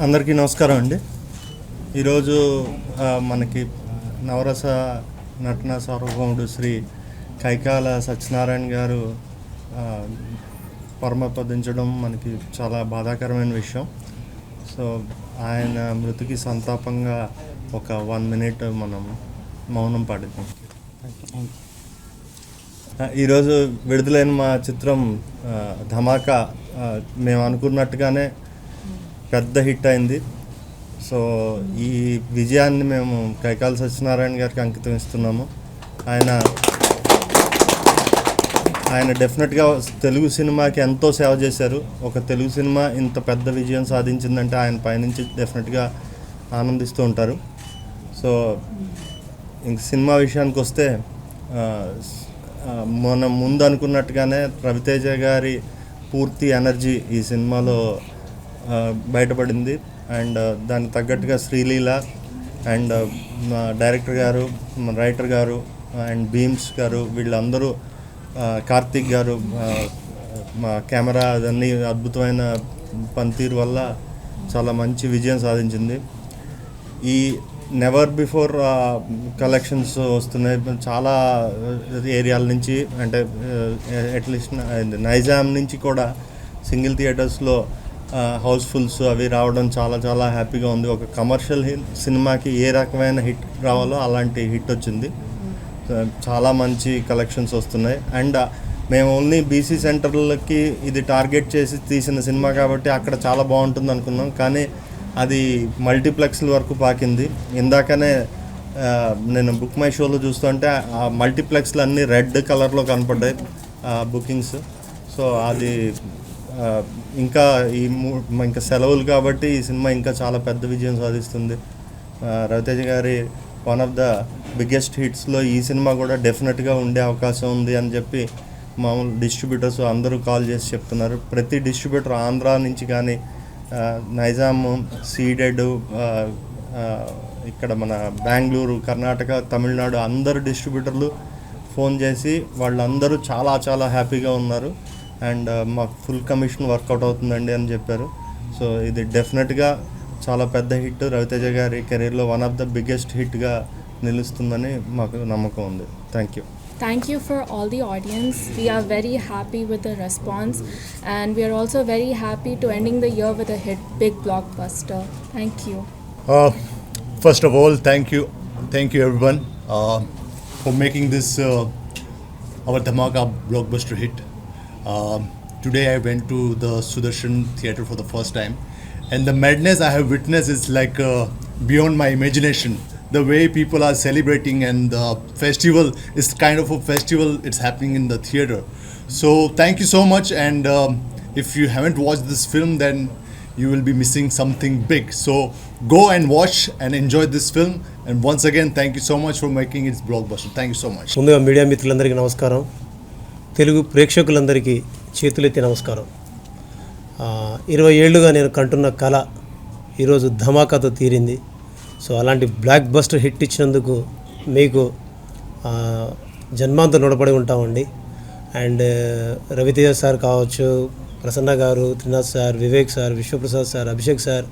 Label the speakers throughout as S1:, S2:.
S1: అందరికీ నమస్కారం అండి. ఈరోజు మనకి నవరస నటన సార్వభౌముడు శ్రీ కైకాల సత్యనారాయణ గారు పరమపదించడం మనకి చాలా బాధాకరమైన విషయం. సో ఆయన మృతికి సంతాపంగా ఒక 1 minute మనం మౌనం పాడిద్దాం. ఈరోజు విడుదలైన మా చిత్రం ధమాకా మేము అనుకున్నట్టుగానే పెద్ద హిట్ అయింది. సో ఈ విజయాన్ని మేము కైకాల సత్యనారాయణ గారికి అంకితం ఇస్తున్నాము. ఆయన డెఫినెట్గా తెలుగు సినిమాకి ఎంతో సేవ చేశారు. ఒక తెలుగు సినిమా ఇంత పెద్ద విజయం సాధించిందంటే ఆయన పైనుంచి డెఫినెట్గా ఆనందిస్తూ ఉంటారు. సో ఇంక సినిమా విషయానికి వస్తే మనం ముందు అనుకున్నట్టుగానే రవితేజ గారి పూర్తి ఎనర్జీ ఈ సినిమాలో బయటపడింది. అండ్ దానికి తగ్గట్టుగా శ్రీలీల అండ్ మా డైరెక్టర్ గారు, మా రైటర్ గారు అండ్ భీమ్స్ గారు, వీళ్ళందరూ, కార్తీక్ గారు, మా కెమెరా అదన్నీ అద్భుతమైన పనితీరు వల్ల చాలా మంచి విజయం సాధించింది. ఈ నెవర్ బిఫోర్ కలెక్షన్స్ వస్తున్నాయి చాలా ఏరియాల నుంచి. అంటే అట్లీస్ట్ నైజాం నుంచి కూడా సింగిల్ థియేటర్స్లో హౌస్ఫుల్స్ అవి రావడం చాలా చాలా హ్యాపీగా ఉంది. ఒక కమర్షియల్ సినిమాకి ఏ రకమైన హిట్ రావాలో అలాంటి హిట్ వచ్చింది. చాలా మంచి కలెక్షన్స్ వస్తున్నాయి. అండ్ మేము ఓన్లీ బీసీ సెంటర్లకి ఇది టార్గెట్ చేసి తీసిన సినిమా కాబట్టి అక్కడ చాలా బాగుంటుంది అనుకున్నాం. కానీ అది మల్టీప్లెక్స్ల వరకు పాకింది. ఇందాకనే నేను బుక్ మై షోలో చూస్తుంటే ఆ మల్టీప్లెక్స్లు అన్నీ రెడ్ కలర్లో కనపడ్డాయి బుకింగ్స్. సో అది ఇంకా ఇంకా సెలవులు కాబట్టి ఈ సినిమా ఇంకా చాలా పెద్ద విజయం సాధిస్తుంది. రవితేజ గారి వన్ ఆఫ్ ద బిగ్గెస్ట్ హిట్స్లో ఈ సినిమా కూడా డెఫినెట్గా ఉండే అవకాశం ఉంది అని చెప్పి మామూలు డిస్ట్రిబ్యూటర్స్ అందరూ కాల్ చేసి చెప్తున్నారు. ప్రతి డిస్ట్రిబ్యూటర్ ఆంధ్రా నుంచి కానీ, నైజాం, సీడెడ్, ఇక్కడ మన బెంగళూరు, కర్ణాటక, తమిళనాడు అందరు డిస్ట్రిబ్యూటర్లు ఫోన్ చేసి వాళ్ళందరూ చాలా చాలా హ్యాపీగా ఉన్నారు. అండ్ మాకు ఫుల్ కమిషన్ వర్కౌట్ అవుతుందండి అని చెప్పారు. సో ఇది డెఫినెట్గా చాలా పెద్ద హిట్, రవితేజ గారి కెరీర్లో వన్ ఆఫ్ ద బిగ్గెస్ట్ హిట్గా నిలుస్తుందని మాకు నమ్మకం ఉంది. Thank you.
S2: Thank you for all the audience. We are very happy with the response, and we are also very happy to ending the year with a hit, big blockbuster. Thank you.
S3: First of all, thank you everyone for making this our Dhamaka blockbuster hit. Today I went to the Sudarshan Theatre for the first time, and the madness I have witnessed is like beyond my imagination. The way people are celebrating, and the festival is kind of a festival, it's happening in the theatre. So thank you so much, and if you haven't watched this film, then you will be missing something big. So go and watch and enjoy this film, and once again thank you so much for making it blockbuster. Thank you so much.
S4: ముందుగా media మిత్రులందరికీ నమస్కారం. తెలుగు ప్రేక్షకులందరికీ చేతులెత్తి నమస్కారం. 20 ఏళ్ళుగా నేను కంటున్న కళ ఈరోజు ధమాకాతో తీరింది. సో అలాంటి బ్లాక్ బస్టర్ హిట్ ఇచ్చినందుకు మీకు జన్మాంతం రుణపడి ఉంటామండి. అండ్ రవితేజ సార్ కావచ్చు, ప్రసన్న గారు, Trinath sir, Vivek sir, Vishwaprasad sir, Abhishek sir,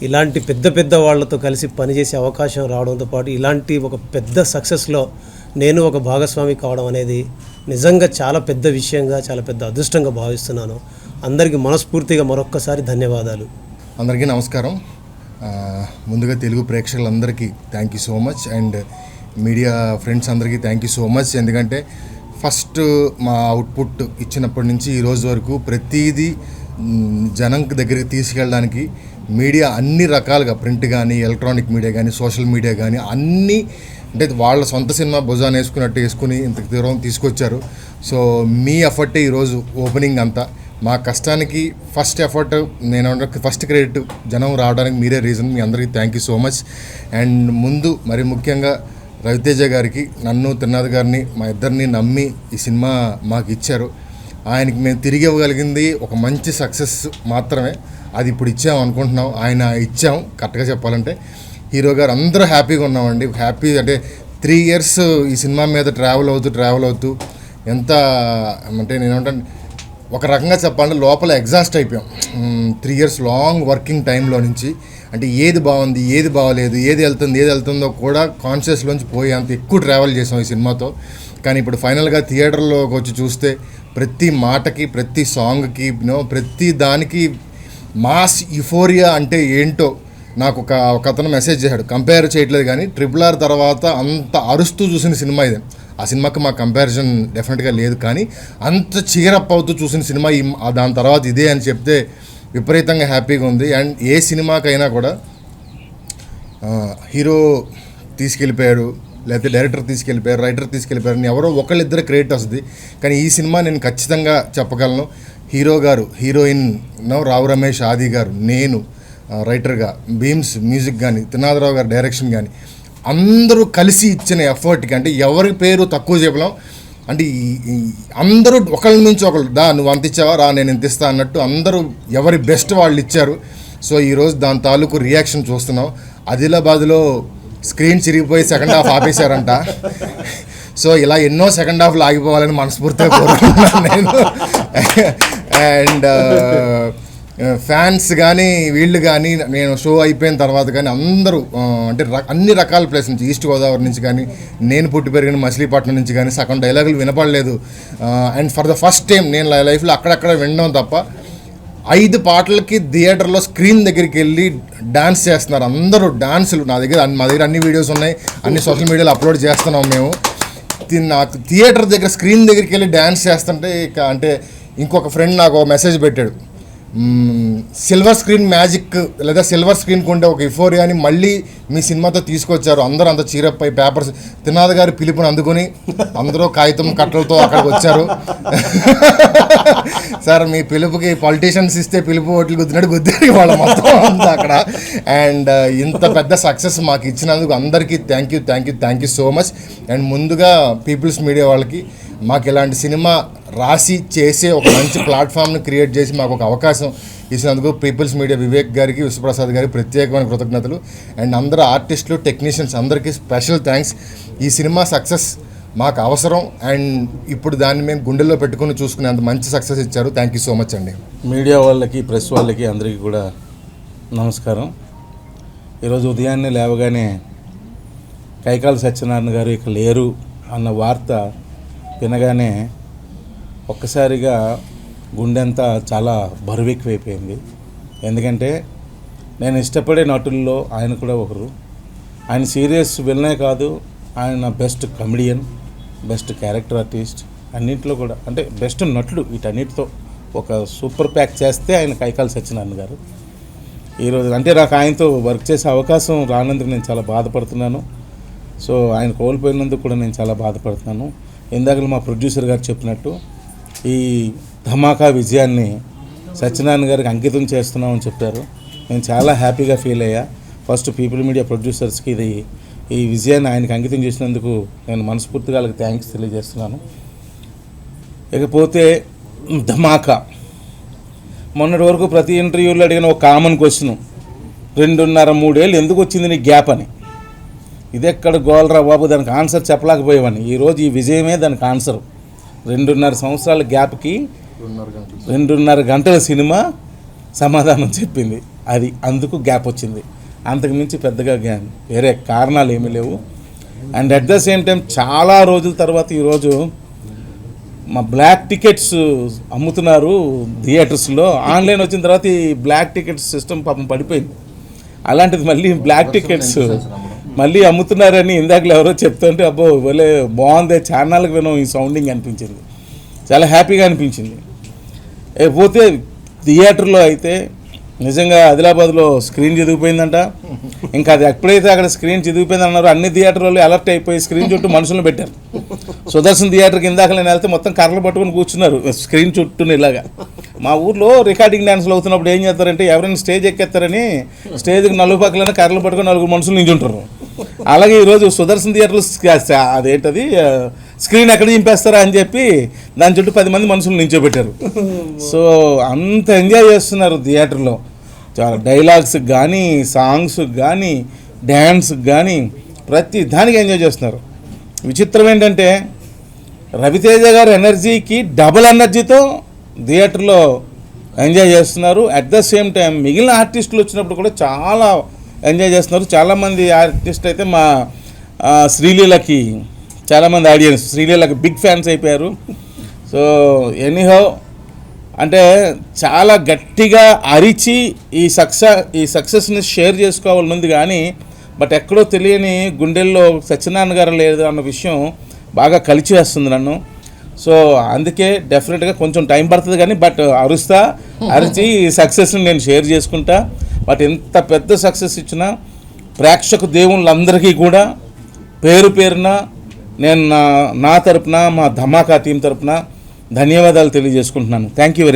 S4: ఇలాంటి పెద్ద పెద్ద వాళ్ళతో కలిసి పనిచేసే అవకాశం రావడంతో పాటు ఇలాంటి ఒక పెద్ద సక్సెస్లో నేను ఒక భాగస్వామి కావడం అనేది నిజంగా చాలా పెద్ద విషయంగా, చాలా పెద్ద అదృష్టంగా భావిస్తున్నాను. అందరికీ మనస్ఫూర్తిగా మరొక్కసారి ధన్యవాదాలు.
S5: అందరికీ నమస్కారం. ముందుగా తెలుగు ప్రేక్షకులందరికీ thank you so much, and media friends అందరికీ థ్యాంక్ యూ సో మచ్. ఎందుకంటే ఫస్ట్ మా అవుట్పుట్ ఇచ్చినప్పటి నుంచి ఈ రోజు వరకు ప్రతిదీ జనం దగ్గరికి తీసుకెళ్ళడానికి మీడియా అన్ని రకాలుగా, ప్రింట్ కానీ, ఎలక్ట్రానిక్ మీడియా కానీ, సోషల్ మీడియా కానీ అన్నీ, అంటే వాళ్ళ సొంత సినిమా భుజాన్ని వేసుకుని ఇంత దూరం తీసుకొచ్చారు. సో మీ ఎఫర్టే ఈరోజు ఓపెనింగ్ అంతా. మా కష్టానికి ఫస్ట్ ఎఫర్ట్, నేను ఫస్ట్ క్రెడిట్ జనం రావడానికి మీరే రీజన్. మీ అందరికీ thank you so much. And ముందు మరి ముఖ్యంగా రవితేజ గారికి, నన్ను, త్రినాథ్ గారిని, మా ఇద్దరిని నమ్మి ఈ సినిమా మాకు ఇచ్చారు. ఆయనకి మేము తిరిగి ఇవ్వగలిగింది ఒక మంచి సక్సెస్ మాత్రమే. అది ఇప్పుడు ఇచ్చాం అనుకుంటున్నాం. ఆయన ఇచ్చాం కరెక్ట్గా చెప్పాలంటే. హీరో గారు అందరూ హ్యాపీగా ఉన్నామండి. హ్యాపీ అంటే 3 years ఈ సినిమా మీద ట్రావెల్ అవుతూ ఎంత అంటే నేనేమంటాను, ఒక రకంగా చెప్పాలంటే లోపల ఎగ్జాస్ట్ అయిపోయాం. 3 years లాంగ్ వర్కింగ్ టైంలో నుంచి అంటే ఏది బాగుంది ఏది బాగోలేదు ఏది వెళ్తుందో కూడా కాన్షియస్లోంచి పోయి అంత ఎక్కువ ట్రావెల్ చేసాం ఈ సినిమాతో. కానీ ఇప్పుడు ఫైనల్గా థియేటర్లోకి వచ్చి చూస్తే ప్రతి మాటకి ప్రతి సాంగ్కి ప్రతి దానికి మాస్ యుఫోరియా అంటే ఏంటో నాకు ఒక అతను మెసేజ్ చేశాడు. కంపేర్ చేయట్లేదు కానీ RRR తర్వాత అంత అరుస్తూ చూసిన సినిమా ఇది. ఆ సినిమాకి మా కంపారిజన్ డెఫినెట్గా లేదు, కానీ అంత చీరప్ అవుతూ చూసిన సినిమా దాని తర్వాత ఇదే అని చెప్తే విపరీతంగా హ్యాపీగా ఉంది. అండ్ ఏ సినిమాకైనా కూడా హీరో తీసుకెళ్ళిపోయారు, లేకపోతే డైరెక్టర్ తీసుకెళ్ళిపోయారు, రైటర్ తీసుకెళ్ళిపోయారు అని ఎవరో ఒకళ్ళిద్దరు క్రియేట్ వస్తుంది. కానీ ఈ సినిమా నేను ఖచ్చితంగా చెప్పగలను, హీరో గారు, హీరోయిన్ రావు రమేష్, ఆది గారు, నేను రైటర్గా, బీమ్స్ మ్యూజిక్ కానీ, త్రినాథరావు గారు డైరెక్షన్ కానీ అందరూ కలిసి ఇచ్చిన ఎఫర్ట్కి అంటే ఎవరి పేరు తక్కువ చెప్పలేం. అంటే అందరూ ఒకళ్ళ నుంచి ఒకళ్ళు నువ్వు అంత ఇచ్చావా రా నేను ఇంత ఇస్తా అన్నట్టు అందరూ ఎవరి బెస్ట్ వాళ్ళు ఇచ్చారు. సో ఈరోజు దాని తాలూకు రియాక్షన్ చూస్తున్నాం. ఆదిలాబాద్లో స్క్రీన్ చిరిగిపోయి సెకండ్ హాఫ్ ఆపేశారంట. సో ఇలా ఎన్నో సెకండ్ హాఫ్లు ఆగిపోవాలని మనస్ఫూర్తిగా కోరుకుంటున్నాను నేను. అండ్ ఫ్యాన్స్ కానీ వీళ్ళు కానీ నేను షో అయిపోయిన తర్వాత కానీ అందరూ అంటే అన్ని రకాల ప్లేస్ నుంచి, ఈస్ట్ గోదావరి నుంచి కానీ, నేను పుట్టి పెరిగిన మచిలీపట్నం నుంచి కానీ సగం డైలాగులు వినపడలేదు. And for the first time నేను లైఫ్లో అక్కడక్కడ వినడం తప్ప 5 పాటలకి థియేటర్లో స్క్రీన్ దగ్గరికి వెళ్ళి డాన్స్ చేస్తున్నారు అందరూ. డాన్సులు మా దగ్గర అన్ని వీడియోస్ ఉన్నాయి, అన్ని సోషల్ మీడియాలో అప్లోడ్ చేస్తున్నాం మేము. నాకు థియేటర్ దగ్గర స్క్రీన్ దగ్గరికి వెళ్ళి డాన్స్ చేస్తుంటే అంటే ఇంకొక ఫ్రెండ్ నాకు మెసేజ్ పెట్టాడు, సిల్వర్ స్క్రీన్ మ్యాజిక్ లేదా సిల్వర్ స్క్రీన్కి ఉండే ఒక యుఫోరియాని మళ్ళీ మీ సినిమాతో తీసుకొచ్చారు, అందరూ అంత చీరపై పేపర్స్. త్రినాథ్ గారి పిలుపుని అందుకొని అందరూ కాగితం కట్టలతో అక్కడికి వచ్చారు. సార్ మీ పిలుపుకి పొలిటీషియన్స్ ఇస్తే పిలుపు ఓట్లు గుద్దినట్టు గుద్దారు వాళ్ళ మొత్తం అంతా అక్కడ. అండ్ ఇంత పెద్ద సక్సెస్ మాకు ఇచ్చినందుకు అందరికీ thank you so much. And ముందుగా పీపుల్స్ మీడియా వాళ్ళకి మాకు ఇలాంటి సినిమా రాసి చేసే ఒక మంచి ప్లాట్ఫామ్ని క్రియేట్ చేసి మాకు ఒక అవకాశం ఇచ్చినందుకు పీపుల్స్ మీడియా వివేక్ గారికి, విశ్వప్రసాద్ గారికి ప్రత్యేకమైన కృతజ్ఞతలు. అండ్ అందరూ ఆర్టిస్టులు, టెక్నీషియన్స్ అందరికీ స్పెషల్ థ్యాంక్స్. ఈ సినిమా సక్సెస్ మాకు అవసరం అండ్ ఇప్పుడు దాన్ని మేము గుండెల్లో పెట్టుకుని చూసుకునేంత మంచి సక్సెస్ ఇచ్చారు. థ్యాంక్ యూ సో మచ్ అండి.
S6: మీడియా వాళ్ళకి, ప్రెస్ వాళ్ళకి అందరికీ కూడా నమస్కారం. ఈరోజు ఉదయాన్నే లేవగానే కైకాల సత్యనారాయణ గారు ఇక లేరు అన్న వార్త వినగానే ఒక్కసారిగా గుండెంతా చాలా బరువెక్కువైపోయింది. ఎందుకంటే నేను ఇష్టపడే నటుల్లో ఆయన కూడా ఒకరు. ఆయన సీరియస్ విలనే కాదు, ఆయన best comedian, best character artist, అన్నింటిలో కూడా అంటే బెస్ట్ నటుడు. వీటన్నిటితో ఒక సూపర్ ప్యాక్ చేస్తే ఆయన కైకాల సత్యనారాయణ గారు. ఈరోజు అంటే నాకు ఆయనతో వర్క్ చేసే అవకాశం రానందుకు నేను చాలా బాధపడుతున్నాను. సో ఆయన కోల్పోయినందుకు కూడా నేను చాలా బాధపడుతున్నాను. ఇందాక మా ప్రొడ్యూసర్ గారు చెప్పినట్టు ఈ ధమాకా విజయాన్ని సత్యనారాయణ గారికి అంకితం చేస్తున్నామని చెప్పారు. నేను చాలా హ్యాపీగా ఫీల్ అయ్యా. ఫస్ట్ పీపుల్ మీడియా ప్రొడ్యూసర్స్కి ఈ విజయాన్ని ఆయనకి అంకితం చేసినందుకు నేను మనస్ఫూర్తిగా వాళ్ళకి థ్యాంక్స్ తెలియజేస్తున్నాను. ఇకపోతే ధమాకా మొన్నటి వరకు ప్రతి ఇంటర్వ్యూలో అడిగిన ఒక కామన్ క్వశ్చన్, 2.5-3 ఏళ్ళు ఎందుకు వచ్చింది నీ గ్యాప్ అని. ఇదెక్కడ గోల్రా బాబు, దానికి ఆన్సర్ చెప్పలేకపోయేవాడిని. ఈరోజు ఈ విజయమే దానికి ఆన్సర్. 2.5 సంవత్సరాల గ్యాప్కి 2.5 గంటల సినిమా సమాధానం చెప్పింది. అది అందుకు గ్యాప్ వచ్చింది. అంతకుమించి పెద్దగా వేరే కారణాలు ఏమీ లేవు. And at the same time చాలా రోజుల తర్వాత ఈరోజు మా బ్లాక్ టికెట్స్ అమ్ముతున్నారు థియేటర్స్లో. ఆన్లైన్ వచ్చిన తర్వాత ఈ బ్లాక్ టికెట్స్ సిస్టమ్ పాపం పడిపోయింది. అలాంటిది మళ్ళీ బ్లాక్ టికెట్స్ మళ్ళీ అమ్ముతున్నారని ఇందాకలు ఎవరో చెప్తుంటే అబ్బో భలే బాగుంది, ఛానల్కి వినం ఈ సౌండింగ్ అనిపించింది. చాలా హ్యాపీగా అనిపించింది. పోతే థియేటర్లో అయితే నిజంగా ఆదిలాబాద్లో స్క్రీన్ చిదిగిపోయిందంట. ఇంకా అది ఎప్పుడైతే అక్కడ స్క్రీన్ చిదిగిపోయిందన్నారో అన్ని థియేటర్లు అలర్ట్ అయిపోయి స్క్రీన్ చుట్టూ మనుషులను పెట్టారు. సుదర్శన్ థియేటర్కి ఇందాక నేను వెళ్తే మొత్తం కర్రలు పట్టుకొని కూర్చున్నారు స్క్రీన్ చుట్టూ ఇలాగా. మా ఊర్లో రికార్డింగ్ డ్యాన్స్లు అవుతున్నప్పుడు ఏం చేస్తారంటే ఎవరైనా స్టేజ్ ఎక్కేస్తారని స్టేజ్కి 4 పక్కలైనా కర్రలు పట్టుకొని 4 మనుషులు నించుంటారు. అలాగే ఈరోజు సుదర్శన్ థియేటర్లు అదేంటది స్క్రీన్ ఎక్కడ చింపేస్తారా అని చెప్పి దాని చుట్టూ 10 మంది మనుషులు నించోబెట్టారు. సో అంత ఎంజాయ్ చేస్తున్నారు థియేటర్లో. చాలా డైలాగ్స్ కానీ, సాంగ్స్ కానీ, డ్యాన్స్ కానీ ప్రతి దానికి ఎంజాయ్ చేస్తున్నారు. విచిత్రం ఏంటంటే రవితేజ గారి ఎనర్జీకి డబుల్ ఎనర్జీతో థియేటర్లో ఎంజాయ్ చేస్తున్నారు. అట్ ద సేమ్ టైం మిగిలిన ఆర్టిస్టులు వచ్చినప్పుడు కూడా చాలా ఎంజాయ్ చేస్తున్నారు. చాలామంది ఆర్టిస్ట్ అయితే మా శ్రీలీలకి చాలామంది ఆడియన్స్ శ్రీలీలకి బిగ్ ఫ్యాన్స్ అయిపోయారు. సో ఎనీహౌ అంటే చాలా గట్టిగా అరిచి ఈ సక్సెస్ని షేర్ చేసుకోవాలని ఉంది కానీ బట్ ఎక్కడో తెలియని గుండెల్లో సత్యనారాయణ గారు లేదు అన్న విషయం బాగా కలిసి వేస్తుంది నన్ను. సో అందుకే డెఫినెట్గా కొంచెం టైం పడుతుంది కానీ బట్ అరిచి ఈ సక్సెస్ని నేను షేర్ చేసుకుంటా. బట్ ఎంత పెద్ద సక్సెస్ ఇచ్చినా ప్రేక్షక దేవుళ్ళందరికీ కూడా పేరు పేరున నేను నా తరపున మా ధమాకా టీం తరపున ధన్యవాదాలు తెలియజేసుకుంటున్నాను. Thank you very much.